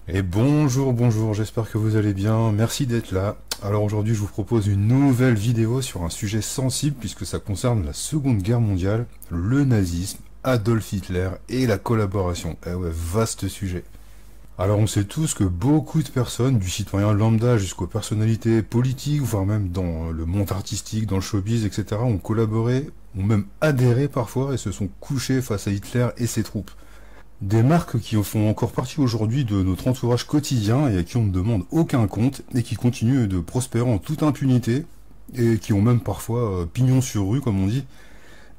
Et bonjour, j'espère que vous allez bien, merci d'être là. Alors aujourd'hui je vous propose une nouvelle vidéo sur un sujet sensible puisque ça concerne la Seconde Guerre mondiale, le nazisme, Adolf Hitler et la collaboration. Eh ouais, vaste sujet. Alors on sait tous que beaucoup de personnes, du citoyen lambda jusqu'aux personnalités politiques, voire même dans le monde artistique, dans le showbiz, etc., ont collaboré, ont même adhéré parfois et se sont couchés face à Hitler et ses troupes. Des marques qui en font encore partie aujourd'hui de notre entourage quotidien et à qui on ne demande aucun compte et qui continuent de prospérer en toute impunité et qui ont même parfois pignon sur rue comme on dit.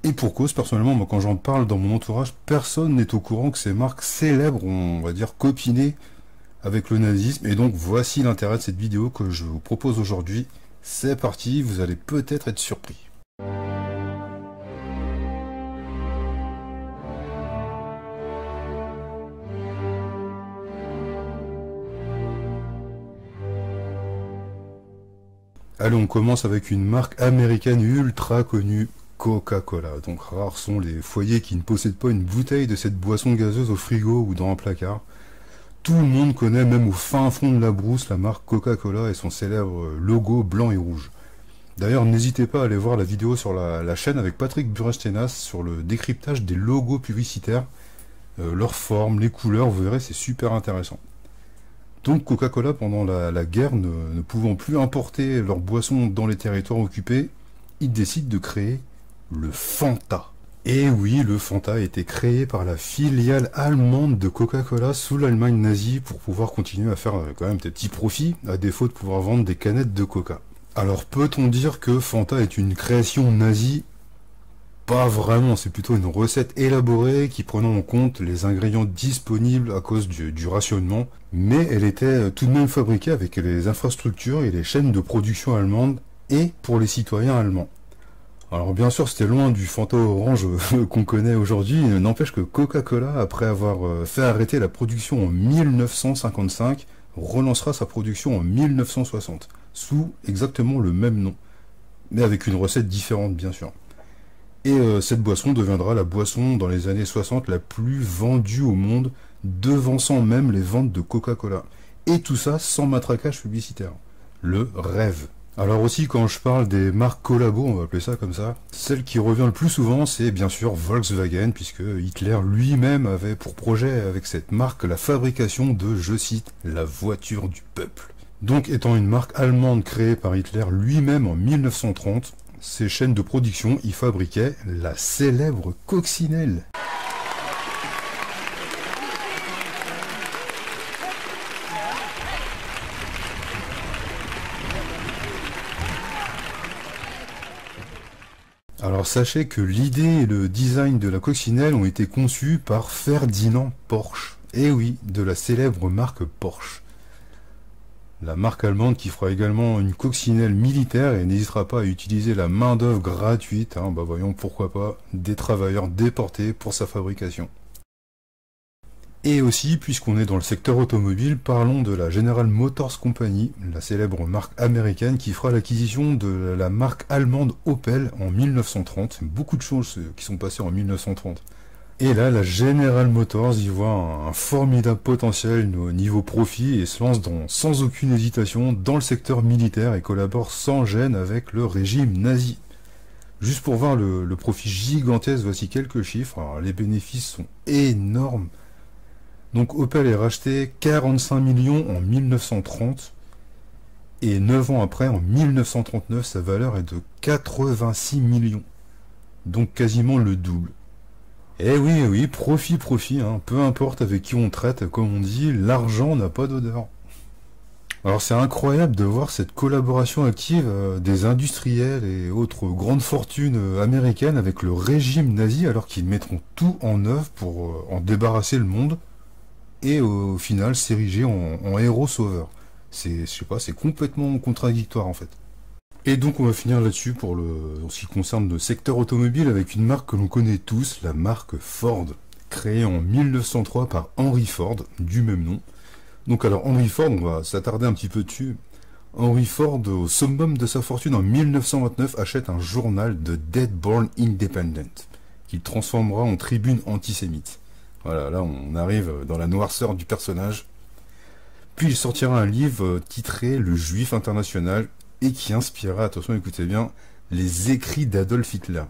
Et pour cause, personnellement, moi quand j'en parle dans mon entourage, personne n'est au courant que ces marques célèbres ont, on va dire, copiné avec le nazisme. Et donc voici l'intérêt de cette vidéo que je vous propose aujourd'hui. C'est parti, vous allez peut-être être surpris. Allez, on commence avec une marque américaine ultra connue, Coca-Cola. Donc rares sont les foyers qui ne possèdent pas une bouteille de cette boisson gazeuse au frigo ou dans un placard. Tout le monde connaît, même au fin fond de la brousse, la marque Coca-Cola et son célèbre logo blanc et rouge. D'ailleurs, n'hésitez pas à aller voir la vidéo sur la chaîne avec Patrick Burestenas sur le décryptage des logos publicitaires, leur forme, les couleurs, vous verrez, c'est super intéressant. Donc Coca-Cola, pendant la guerre, ne pouvant plus importer leurs boissons dans les territoires occupés, ils décident de créer le Fanta. Et oui, le Fanta a été créé par la filiale allemande de Coca-Cola sous l'Allemagne nazie pour pouvoir continuer à faire quand même des petits profits, à défaut de pouvoir vendre des canettes de Coca. Alors peut-on dire que Fanta est une création nazie ? Pas vraiment, c'est plutôt une recette élaborée qui prenant en compte les ingrédients disponibles à cause du rationnement, mais elle était tout de même fabriquée avec les infrastructures et les chaînes de production allemandes et pour les citoyens allemands. Alors bien sûr c'était loin du Fanta orange qu'on connaît aujourd'hui, n'empêche que Coca-Cola, après avoir fait arrêter la production en 1955, relancera sa production en 1960, sous exactement le même nom, mais avec une recette différente bien sûr. Et cette boisson deviendra la boisson dans les années 60 la plus vendue au monde, devançant même les ventes de Coca-Cola. Et tout ça sans matraquage publicitaire. Le rêve. Alors aussi, quand je parle des marques collabo, on va appeler ça comme ça, celle qui revient le plus souvent, c'est bien sûr Volkswagen, puisque Hitler lui-même avait pour projet avec cette marque la fabrication de, je cite, la voiture du peuple. Donc étant une marque allemande créée par Hitler lui-même en 1930, ces chaînes de production y fabriquaient la célèbre coccinelle. Alors sachez que l'idée et le design de la coccinelle ont été conçus par Ferdinand Porsche. Et oui, de la célèbre marque Porsche. La marque allemande qui fera également une coccinelle militaire et n'hésitera pas à utiliser la main-d'œuvre gratuite, bah voyons pourquoi pas, des travailleurs déportés pour sa fabrication. Et aussi, puisqu'on est dans le secteur automobile, parlons de la General Motors Company, la célèbre marque américaine qui fera l'acquisition de la marque allemande Opel en 1930. Beaucoup de choses qui sont passées en 1930. Et là, la General Motors y voit un formidable potentiel au niveau profit et se lance sans aucune hésitation dans le secteur militaire et collabore sans gêne avec le régime nazi. Juste pour voir le profit gigantesque, voici quelques chiffres. Alors, les bénéfices sont énormes. Donc Opel est racheté 45 millions en 1930 et 9 ans après, en 1939, sa valeur est de 86 millions. Donc quasiment le double. Eh oui, profit, hein. Peu importe avec qui on traite, comme on dit, l'argent n'a pas d'odeur. Alors c'est incroyable de voir cette collaboration active des industriels et autres grandes fortunes américaines avec le régime nazi alors qu'ils mettront tout en œuvre pour en débarrasser le monde et au final s'ériger en héros sauveurs. Je sais pas, c'est complètement contradictoire en fait. Et donc on va finir là-dessus en ce qui concerne le secteur automobile avec une marque que l'on connaît tous, la marque Ford, créée en 1903 par Henry Ford, du même nom. Donc alors Henry Ford, on va s'attarder un petit peu dessus. Henry Ford, au summum de sa fortune en 1929, achète un journal de Dearborn Independent, qu'il transformera en tribune antisémite. Voilà, là on arrive dans la noirceur du personnage. Puis il sortira un livre titré Le Juif international et qui inspirera, attention écoutez bien, les écrits d'Adolf Hitler.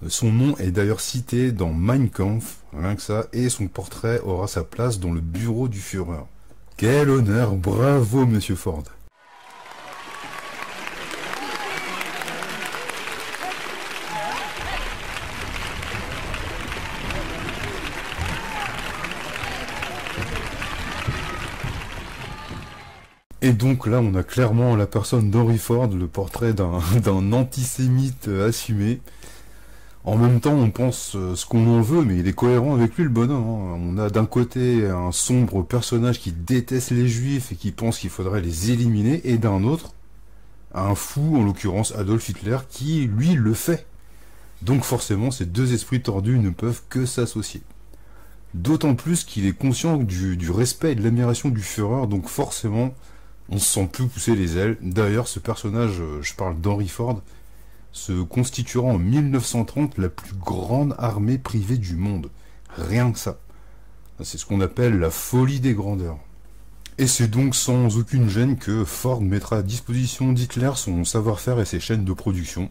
Son nom est d'ailleurs cité dans Mein Kampf, rien que ça, et son portrait aura sa place dans le bureau du Führer. Quel honneur, bravo Monsieur Ford. Et donc là, on a clairement la personne d'Henry Ford, le portrait d'un antisémite assumé. En même temps, on pense ce qu'on en veut, mais il est cohérent avec lui, le bonhomme. On a d'un côté un sombre personnage qui déteste les juifs et qui pense qu'il faudrait les éliminer, et d'un autre, un fou, en l'occurrence Adolf Hitler, qui, lui, le fait. Donc forcément, ces deux esprits tordus ne peuvent que s'associer. D'autant plus qu'il est conscient du respect et de l'admiration du Führer, donc forcément, on se sent plus pousser les ailes. D'ailleurs, ce personnage, je parle d'Henry Ford, se constituera en 1930 la plus grande armée privée du monde. Rien que ça. C'est ce qu'on appelle la folie des grandeurs. Et c'est donc sans aucune gêne que Ford mettra à disposition d'Hitler son savoir-faire et ses chaînes de production.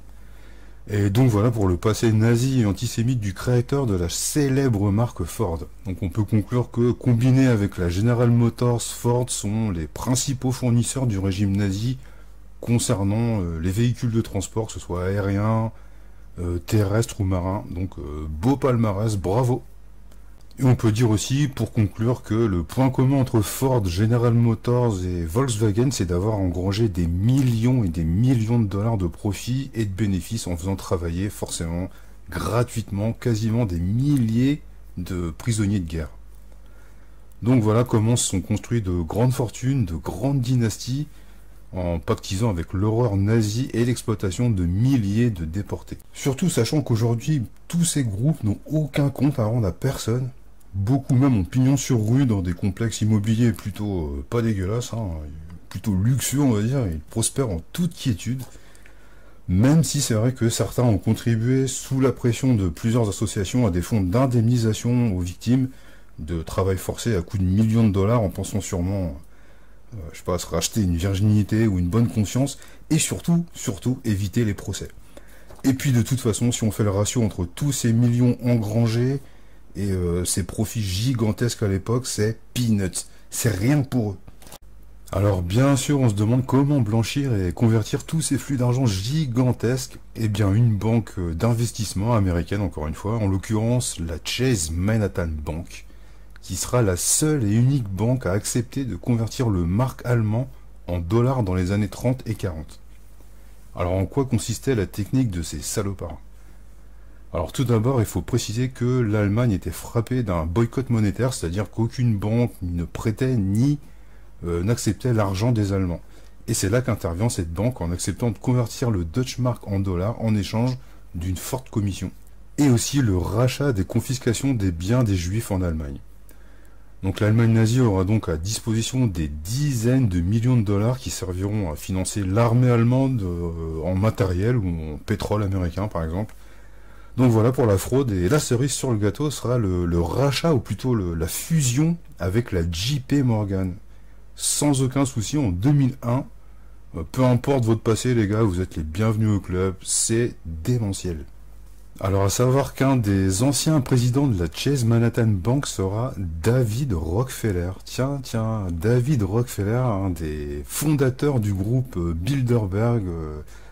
Et donc voilà pour le passé nazi et antisémite du créateur de la célèbre marque Ford. Donc on peut conclure que, combiné avec la General Motors, Ford sont les principaux fournisseurs du régime nazi concernant les véhicules de transport, que ce soit aérien, terrestre ou marin. Donc beau palmarès, bravo. Et on peut dire aussi, pour conclure, que le point commun entre Ford, General Motors et Volkswagen, c'est d'avoir engrangé des millions et des millions de dollars de profits et de bénéfices en faisant travailler, forcément, gratuitement, quasiment des milliers de prisonniers de guerre. Donc voilà comment se sont construits de grandes fortunes, de grandes dynasties, en pactisant avec l'horreur nazie et l'exploitation de milliers de déportés. Surtout sachant qu'aujourd'hui, tous ces groupes n'ont aucun compte à rendre à personne. Beaucoup même ont pignon sur rue dans des complexes immobiliers plutôt pas dégueulasses, plutôt luxueux on va dire, ils prospèrent en toute quiétude. Même si c'est vrai que certains ont contribué sous la pression de plusieurs associations à des fonds d'indemnisation aux victimes de travail forcé à coups de millions de dollars en pensant sûrement, je sais pas, se racheter une virginité ou une bonne conscience et surtout éviter les procès. Et puis de toute façon, si on fait le ratio entre tous ces millions engrangés et ces profits gigantesques à l'époque, c'est peanuts. C'est rien pour eux. Alors bien sûr, on se demande comment blanchir et convertir tous ces flux d'argent gigantesques. Eh bien, une banque d'investissement américaine, encore une fois, en l'occurrence la Chase Manhattan Bank, qui sera la seule et unique banque à accepter de convertir le mark allemand en dollars dans les années 30 et 40. Alors en quoi consistait la technique de ces salopards ? Alors tout d'abord, il faut préciser que l'Allemagne était frappée d'un boycott monétaire, c'est-à-dire qu'aucune banque ne prêtait ni n'acceptait l'argent des Allemands. Et c'est là qu'intervient cette banque en acceptant de convertir le Deutsche Mark en dollars en échange d'une forte commission. Et aussi le rachat des confiscations des biens des Juifs en Allemagne. Donc l'Allemagne nazie aura donc à disposition des dizaines de millions de dollars qui serviront à financer l'armée allemande en matériel ou en pétrole américain par exemple. Donc voilà pour la fraude, et la cerise sur le gâteau sera le rachat, ou plutôt la fusion avec la JP Morgan. Sans aucun souci, en 2001, peu importe votre passé les gars, vous êtes les bienvenus au club, c'est démentiel. Alors à savoir qu'un des anciens présidents de la Chase Manhattan Bank sera David Rockefeller. Tiens, David Rockefeller, un des fondateurs du groupe Bilderberg,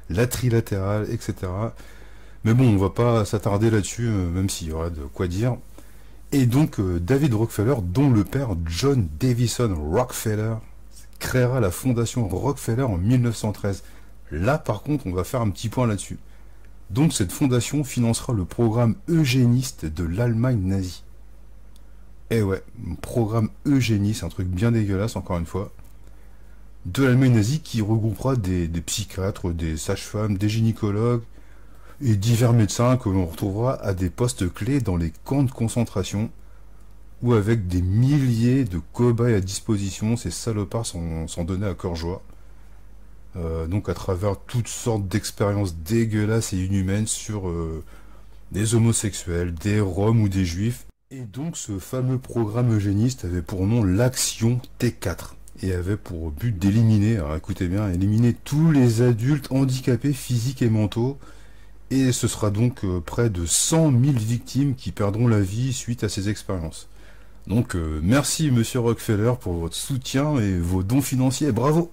la Trilatérale, etc. Mais bon, on va pas s'attarder là-dessus, même s'il y aura de quoi dire. Et donc, David Rockefeller, dont le père John Davison Rockefeller, créera la fondation Rockefeller en 1913. Là, par contre, on va faire un petit point là-dessus. Donc, cette fondation financera le programme eugéniste de l'Allemagne nazie. Eh ouais, un programme eugéniste, un truc bien dégueulasse, encore une fois. De l'Allemagne nazie qui regroupera des psychiatres, des sages-femmes, des gynécologues, et divers médecins que l'on retrouvera à des postes clés dans les camps de concentration, ou avec des milliers de cobayes à disposition, ces salopards s'en donnaient à cœur joie. Donc à travers toutes sortes d'expériences dégueulasses et inhumaines sur des homosexuels, des roms ou des juifs, Et donc ce fameux programme eugéniste avait pour nom l'Action T4 et avait pour but d'éliminer, alors écoutez bien, éliminer tous les adultes handicapés physiques et mentaux. Et ce sera donc près de 100 000 victimes qui perdront la vie suite à ces expériences. Donc merci Monsieur Rockefeller pour votre soutien et vos dons financiers, bravo!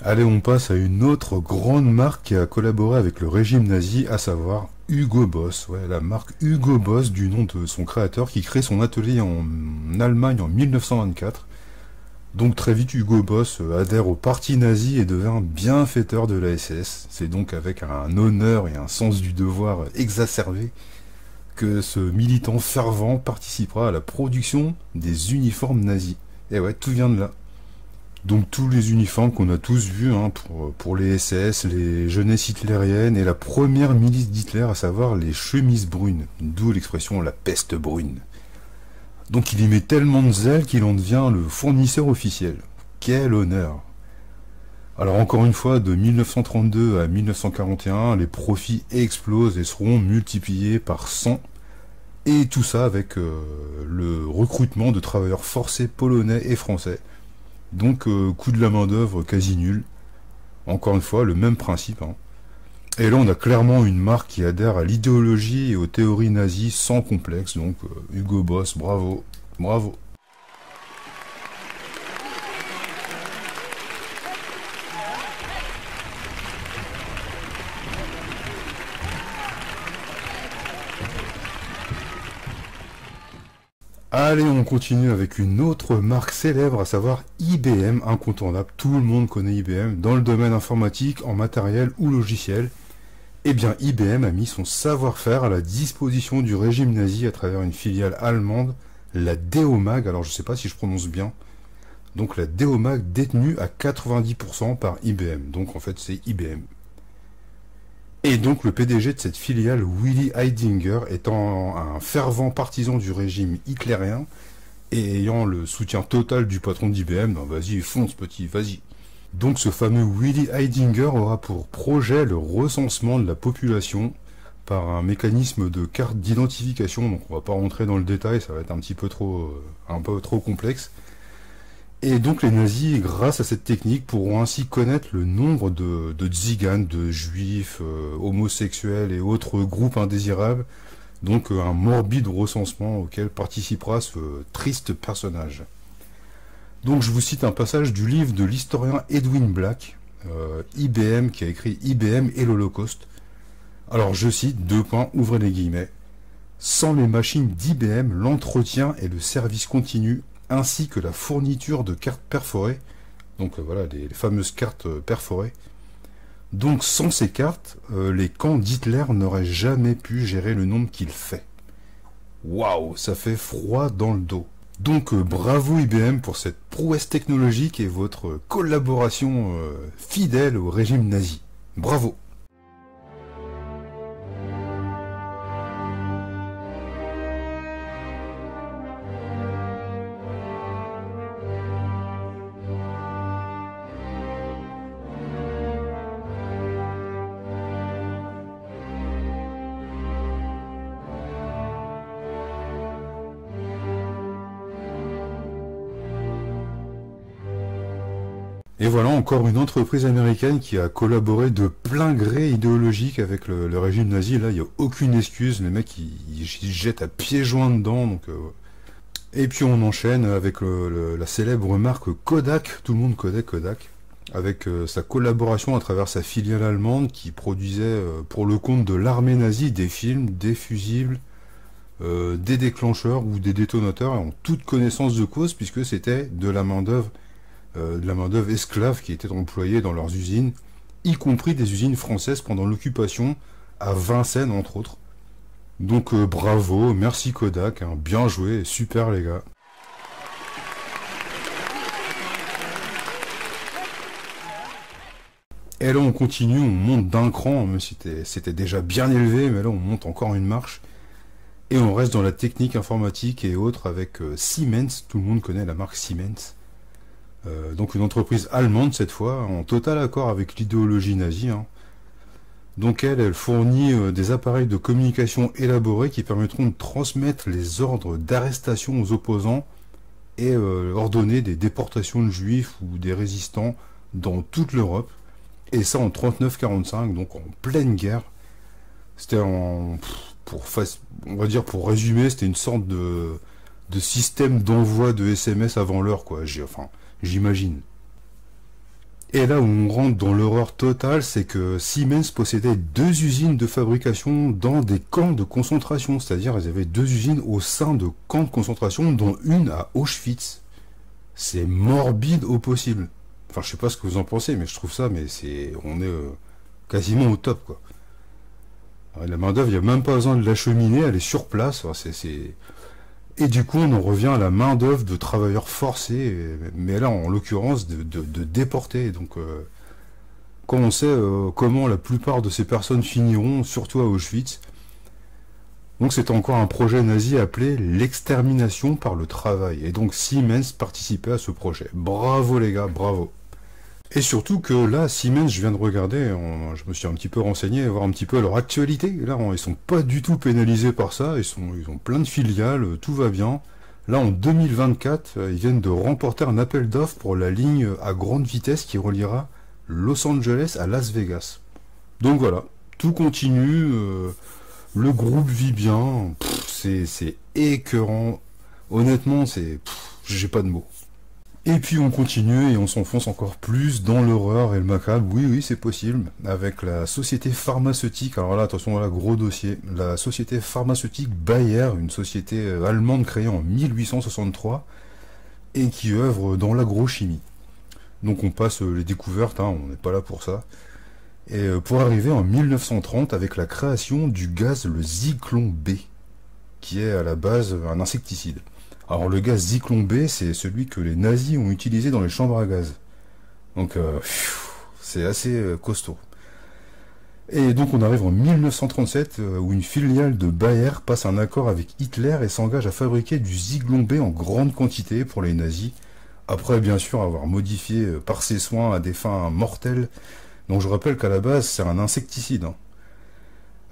Allez, on passe à une autre grande marque qui a collaboré avec le régime nazi, à savoir Hugo Boss. Ouais, la marque Hugo Boss, du nom de son créateur, qui crée son atelier en Allemagne en 1924. Donc très vite, Hugo Boss adhère au parti nazi et devint bienfaiteur de la SS. C'est donc avec un honneur et un sens du devoir exacerbé que ce militant fervent participera à la production des uniformes nazis. Et ouais, tout vient de là. Donc tous les uniformes qu'on a tous vus pour les SS, les jeunesses hitlériennes et la première milice d'Hitler, à savoir les chemises brunes, d'où l'expression la peste brune. Donc il y met tellement de zèle qu'il en devient le fournisseur officiel. Quel honneur! Alors encore une fois, de 1932 à 1941, les profits explosent et seront multipliés par 100, et tout ça avec le recrutement de travailleurs forcés polonais et français. Donc coût de la main d'œuvre quasi nul. Encore une fois, le même principe. Et là, on a clairement une marque qui adhère à l'idéologie et aux théories nazies sans complexe. Donc Hugo Boss, bravo, bravo. Allez, on continue avec une autre marque célèbre, à savoir IBM, incontournable. Tout le monde connaît IBM dans le domaine informatique, en matériel ou logiciel. Eh bien, IBM a mis son savoir-faire à la disposition du régime nazi à travers une filiale allemande, la Deomag. Alors, je ne sais pas si je prononce bien. Donc, la Deomag détenue à 90% par IBM. Donc, en fait, c'est IBM. Et donc le PDG de cette filiale, Willy Heidinger, étant un fervent partisan du régime hitlérien et ayant le soutien total du patron d'IBM, ben vas-y, fonce petit, vas-y. Donc ce fameux Willy Heidinger aura pour projet le recensement de la population par un mécanisme de carte d'identification. Donc on va pas rentrer dans le détail, ça va être un peu trop complexe. Et donc les nazis, grâce à cette technique, pourront ainsi connaître le nombre de tziganes, de juifs, homosexuels et autres groupes indésirables. Donc un morbide recensement auquel participera ce triste personnage. Donc je vous cite un passage du livre de l'historien Edwin Black, IBM, qui a écrit IBM et l'Holocauste. Alors je cite, deux points, ouvrez les guillemets. Sans les machines d'IBM, l'entretien et le service continu ainsi que la fourniture de cartes perforées, donc voilà, les fameuses cartes perforées. Donc sans ces cartes, les camps d'Hitler n'auraient jamais pu gérer le nombre qu'il fait. Waouh, ça fait froid dans le dos. Donc bravo IBM pour cette prouesse technologique et votre collaboration fidèle au régime nazi. Bravo. Et voilà encore une entreprise américaine qui a collaboré de plein gré idéologique avec le régime nazi. Là, il n'y a aucune excuse. Les mecs, ils jettent à pieds joints dedans. Donc, Et puis on enchaîne avec la célèbre marque Kodak. Tout le monde connaît Kodak. avec sa collaboration à travers sa filiale allemande qui produisait pour le compte de l'armée nazie des films, des fusibles, des déclencheurs ou des détonateurs en toute connaissance de cause puisque c'était de la main-d'œuvre esclave qui était employée dans leurs usines, y compris des usines françaises pendant l'occupation, à Vincennes entre autres. Donc bravo, merci Kodak, hein, bien joué, super les gars. Et là on continue, on monte d'un cran, même si c'était déjà bien élevé, mais là on monte encore une marche. Et on reste dans la technique informatique et autres avec Siemens, tout le monde connaît la marque Siemens. Donc une entreprise allemande cette fois, en total accord avec l'idéologie nazie. Hein. Donc elle fournit des appareils de communication élaborés qui permettront de transmettre les ordres d'arrestation aux opposants et ordonner des déportations de juifs ou des résistants dans toute l'Europe. Et ça en 39-45, donc en pleine guerre. C'était on va dire pour résumer, c'était une sorte de système d'envoi de SMS avant l'heure, quoi. J'imagine. Et là où on rentre dans l'horreur totale, c'est que Siemens possédait 2 usines de fabrication dans des camps de concentration. C'est-à-dire, ils avaient 2 usines au sein de camps de concentration, dont une à Auschwitz. C'est morbide au possible. Enfin, je sais pas ce que vous en pensez, mais je trouve ça, on est quasiment au top, quoi. La main-d'œuvre, il n'y a même pas besoin de l'acheminer, elle est sur place. Et du coup, on en revient à la main-d'œuvre de travailleurs forcés, mais là, en l'occurrence, de déportés. Donc, quand on sait comment la plupart de ces personnes finiront, surtout à Auschwitz, donc c'était encore un projet nazi appelé l'extermination par le travail. Et donc Siemens participait à ce projet. Bravo les gars, bravo. Et surtout que là, Siemens, je viens de regarder, je me suis un petit peu renseigné, voir un petit peu leur actualité. Là, ils sont pas du tout pénalisés par ça, ils ont plein de filiales, tout va bien. Là, en 2024, ils viennent de remporter un appel d'offres pour la ligne à grande vitesse qui reliera Los Angeles à Las Vegas. Donc voilà, tout continue, le groupe vit bien, c'est écœurant. Honnêtement, j'ai pas de mots. Et puis on continue et on s'enfonce encore plus dans l'horreur et le macabre. Oui, c'est possible. Avec la société pharmaceutique, alors là, attention, voilà, gros dossier. La société pharmaceutique Bayer, une société allemande créée en 1863 et qui œuvre dans l'agrochimie. Donc on passe les découvertes, hein, on n'est pas là pour ça. Et pour arriver en 1930 avec la création du gaz le Zyklon B, qui est à la base un insecticide. Alors le gaz Zyklon B, c'est celui que les nazis ont utilisé dans les chambres à gaz. Donc c'est assez costaud. Et donc on arrive en 1937 où une filiale de Bayer passe un accord avec Hitler et s'engage à fabriquer du Zyklon B en grande quantité pour les nazis. Après bien sûr avoir modifié par ses soins à des fins mortelles. Donc je rappelle qu'à la base c'est un insecticide.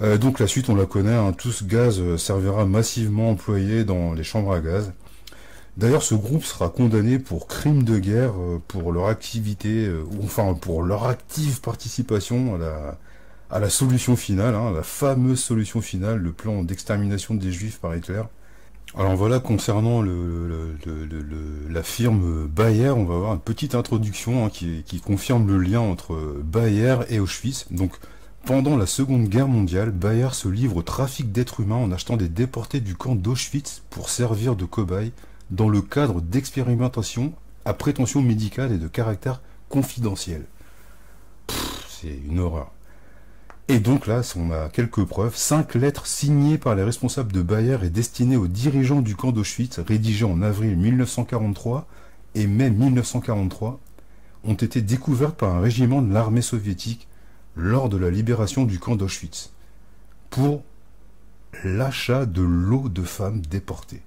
Hein. Donc la suite on la connaît, hein, tout ce gaz servira massivement employé dans les chambres à gaz. D'ailleurs, ce groupe sera condamné pour crimes de guerre, pour leur activité, pour leur active participation à la solution finale, hein, la fameuse solution finale, le plan d'extermination des Juifs par Hitler. Alors voilà, concernant la firme Bayer, on va avoir une petite introduction hein, qui confirme le lien entre Bayer et Auschwitz. Donc, pendant la Seconde Guerre mondiale, Bayer se livre au trafic d'êtres humains en achetant des déportés du camp d'Auschwitz pour servir de cobayes dans le cadre d'expérimentations à prétention médicale et de caractère confidentiel. C'est une horreur. Et donc là, on a quelques preuves. 5 lettres signées par les responsables de Bayer et destinées aux dirigeants du camp d'Auschwitz, rédigées en avril 1943 et mai 1943, ont été découvertes par un régiment de l'armée soviétique lors de la libération du camp d'Auschwitz pour l'achat de lots de femmes déportées.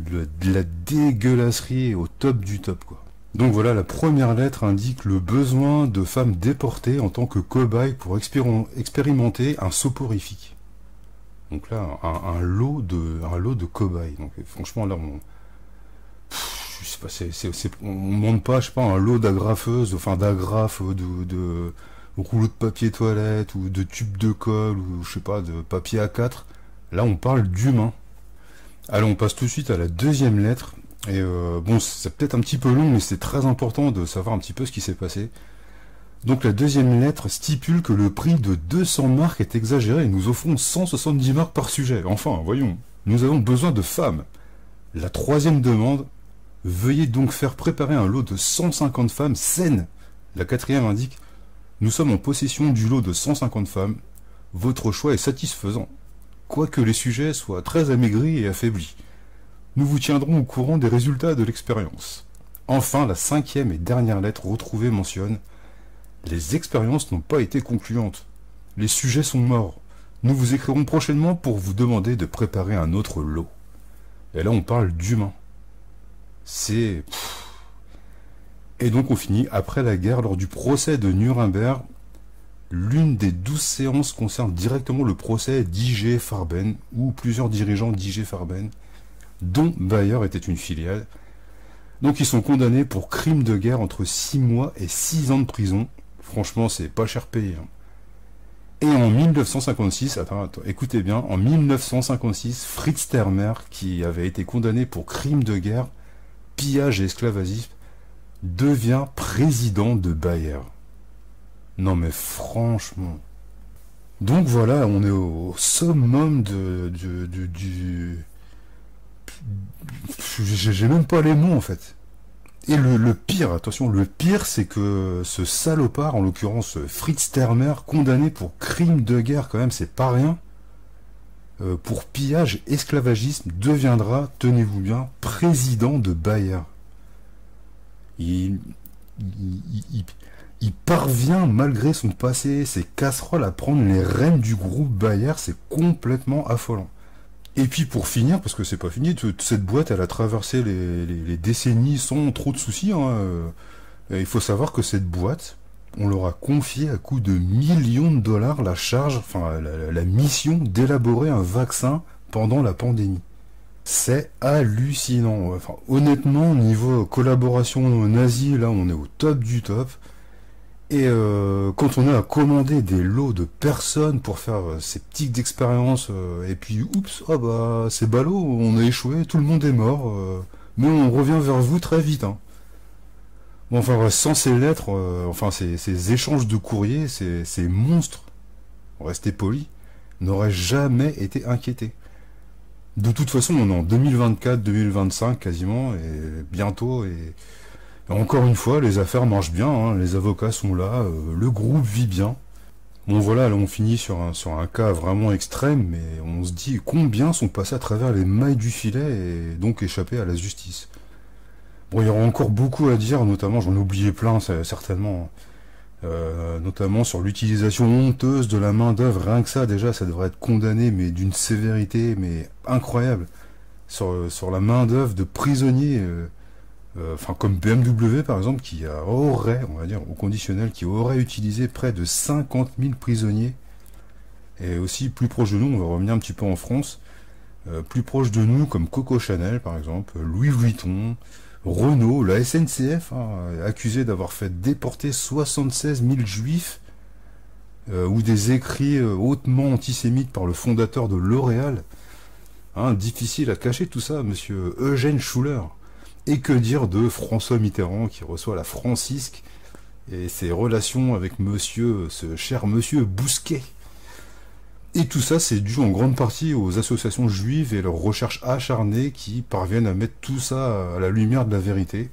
De la dégueulasserie au top du top, quoi. Donc voilà, la première lettre indique le besoin de femmes déportées en tant que cobayes pour expérimenter un soporifique. Donc là, un lot de cobayes. Donc franchement, là, je sais pas, on ne demande pas, je sais pas, un lot d'agrafeuses, enfin d'agrafes, de rouleaux de papier toilette, ou de tubes de colle, ou je sais pas, de papier A4. Là, on parle d'humains. Allez, on passe tout de suite à la deuxième lettre, Et bon, c'est peut-être un petit peu long, mais c'est très important de savoir un petit peu ce qui s'est passé. Donc la deuxième lettre stipule que le prix de 200 marks est exagéré et nous offrons 170 marks par sujet. Enfin, voyons, nous avons besoin de femmes. La troisième demande, veuillez donc faire préparer un lot de 150 femmes saines. La quatrième indique, nous sommes en possession du lot de 150 femmes. Votre choix est satisfaisant, quoique les sujets soient très amaigris et affaiblis. Nous vous tiendrons au courant des résultats de l'expérience. Enfin, la cinquième et dernière lettre retrouvée mentionne, les expériences n'ont pas été concluantes. Les sujets sont morts. Nous vous écrirons prochainement pour vous demander de préparer un autre lot. Et là, on parle d'humains. C'est... Et donc, on finit après la guerre, lors du procès de Nuremberg. L'une des 12 séances concerne directement le procès d'I.G. Farben, ou plusieurs dirigeants d'I.G. Farben, dont Bayer était une filiale. Donc, ils sont condamnés pour crimes de guerre entre 6 mois et 6 ans de prison. Franchement, c'est pas cher payé. Et en 1956, écoutez bien, en 1956, Fritz Termer, qui avait été condamné pour crimes de guerre, pillage et esclavagisme, devient président de Bayer. Non mais franchement. Donc voilà, on est au summum J'ai même pas les mots en fait. Et le pire, attention, le pire c'est que ce salopard, en l'occurrence Fritz Termer, condamné pour crime de guerre quand même, c'est pas rien, pour pillage, esclavagisme, deviendra, tenez-vous bien, président de Bayer. Il parvient, malgré son passé, ses casseroles, à prendre les rênes du groupe Bayer, c'est complètement affolant. Et puis pour finir, parce que c'est pas fini, cette boîte, elle a traversé les décennies sans trop de soucis. Il faut savoir que cette boîte, on leur a confié à coût de millions de dollars la charge, enfin la mission d'élaborer un vaccin pendant la pandémie. C'est hallucinant. Enfin, honnêtement, niveau collaboration nazie, là, on est au top du top. Et quand on a à commander des lots de personnes pour faire ces petites expériences, et puis oups, ah bah c'est ballot, on a échoué, tout le monde est mort, mais on revient vers vous très vite. Hein. Bon, enfin, sans ces lettres, enfin ces échanges de courrier, ces monstres, restez polis, n'auraient jamais été inquiétés. De toute façon, on est en 2024, 2025 quasiment, et bientôt, et encore une fois, les affaires marchent bien, hein, les avocats sont là, le groupe vit bien. Bon voilà, là on finit sur un cas vraiment extrême, mais on se dit combien sont passés à travers les mailles du filet et donc échappés à la justice. Bon, il y aura encore beaucoup à dire, notamment, j'en ai oublié plein certainement, notamment sur l'utilisation honteuse de la main d'œuvre. Rien que ça, déjà, ça devrait être condamné, mais d'une sévérité mais incroyable, sur la main d'œuvre de prisonniers. Enfin comme BMW par exemple, qui aurait, on va dire au conditionnel, qui aurait utilisé près de 50 000 prisonniers. Et aussi plus proche de nous, on va revenir un petit peu en France, plus proche de nous comme Coco Chanel par exemple, Louis Vuitton, Renault, la SNCF, accusée d'avoir fait déporter 76 000 juifs, ou des écrits hautement antisémites par le fondateur de L'Oréal. Difficile à cacher tout ça, monsieur Eugène Schuller. Et que dire de François Mitterrand qui reçoit la Francisque et ses relations avec ce cher monsieur Bousquet. Et tout ça, c'est dû en grande partie aux associations juives et leurs recherches acharnées qui parviennent à mettre tout ça à la lumière de la vérité.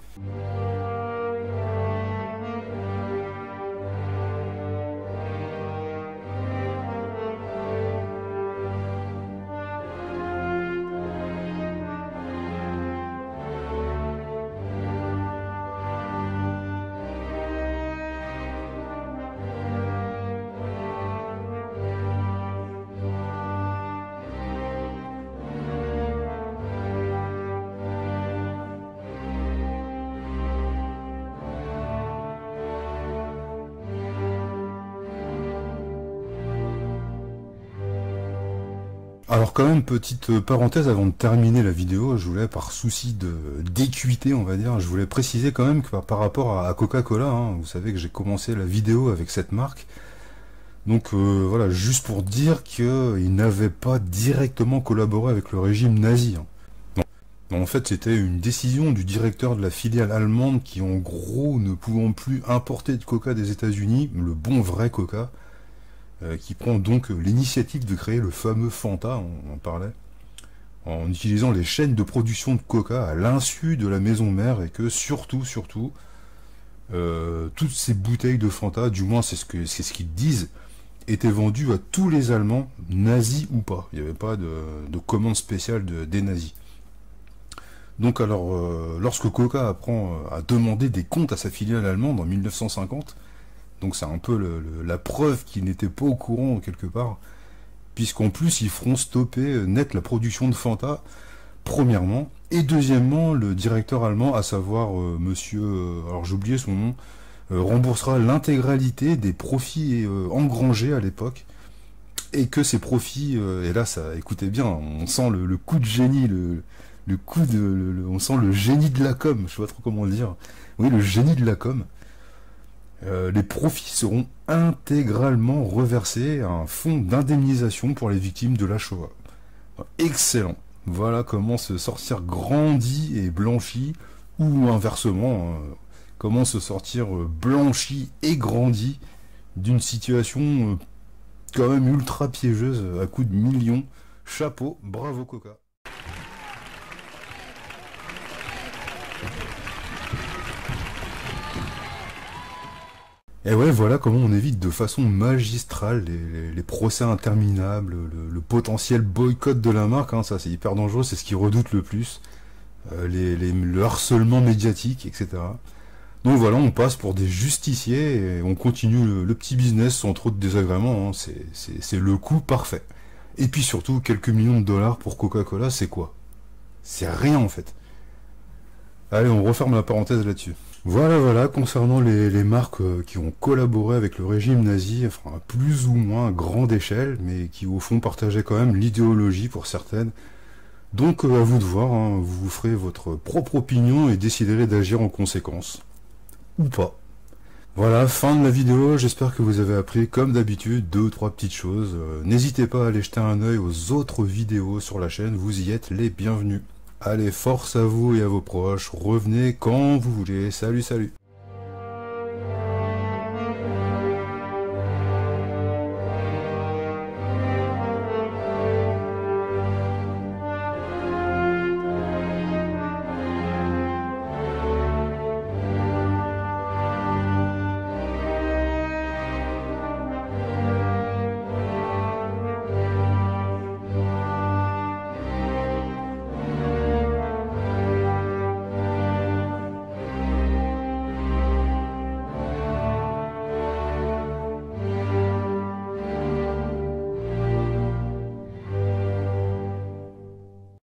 Alors quand même, petite parenthèse avant de terminer la vidéo, je voulais, par souci d'équité, on va dire, je voulais préciser quand même que par rapport à Coca-Cola, vous savez que j'ai commencé la vidéo avec cette marque, donc voilà, juste pour dire qu'ils n'avaient pas directement collaboré avec le régime nazi. En fait, c'était une décision du directeur de la filiale allemande qui, en gros, ne pouvant plus importer de coca des États-Unis, le bon vrai coca, qui prend donc l'initiative de créer le fameux Fanta, on en parlait, en utilisant les chaînes de production de coca à l'insu de la maison mère, et que surtout, toutes ces bouteilles de Fanta, du moins c'est ce qu'ils disent, étaient vendues à tous les Allemands, nazis ou pas. Il n'y avait pas de commande spéciale des nazis. Donc alors, lorsque Coca apprend à demander des comptes à sa filiale allemande en 1950, donc c'est un peu la preuve qu'il n'était pas au courant quelque part, puisqu'en plus ils feront stopper net la production de Fanta, premièrement, et deuxièmement, le directeur allemand, à savoir monsieur, alors j'ai oublié son nom, remboursera l'intégralité des profits engrangés à l'époque, et que ces profits, et là ça, écoutez bien, on sent le coup de génie, on sent le génie de la com, je sais pas trop comment le dire, oui, le génie de la com. Les profits seront intégralement reversés à un fonds d'indemnisation pour les victimes de la Shoah. Excellent. Voilà comment se sortir grandi et blanchi, ou inversement, comment se sortir blanchi et grandi d'une situation quand même ultra piégeuse à coups de millions. Chapeau, bravo Coca. Et ouais, voilà comment on évite de façon magistrale les procès interminables, le potentiel boycott de la marque, hein, ça c'est hyper dangereux, c'est ce qu'ils redoutent le plus, le harcèlement médiatique, etc. Donc voilà, on passe pour des justiciers et on continue le petit business sans trop de désagréments, hein, c'est le coup parfait. Et puis surtout, quelques millions de dollars pour Coca-Cola, c'est quoi? C'est rien en fait. Allez, on referme la parenthèse là-dessus. Voilà, concernant les marques qui ont collaboré avec le régime nazi, enfin, à plus ou moins à grande échelle, mais qui au fond partageaient quand même l'idéologie pour certaines. Donc à vous de voir, hein, vous vous ferez votre propre opinion et déciderez d'agir en conséquence. Ou pas. Voilà, fin de la vidéo, j'espère que vous avez appris comme d'habitude 2 ou 3 petites choses. N'hésitez pas à aller jeter un œil aux autres vidéos sur la chaîne, vous y êtes les bienvenus. Allez, force à vous et à vos proches, revenez quand vous voulez, salut.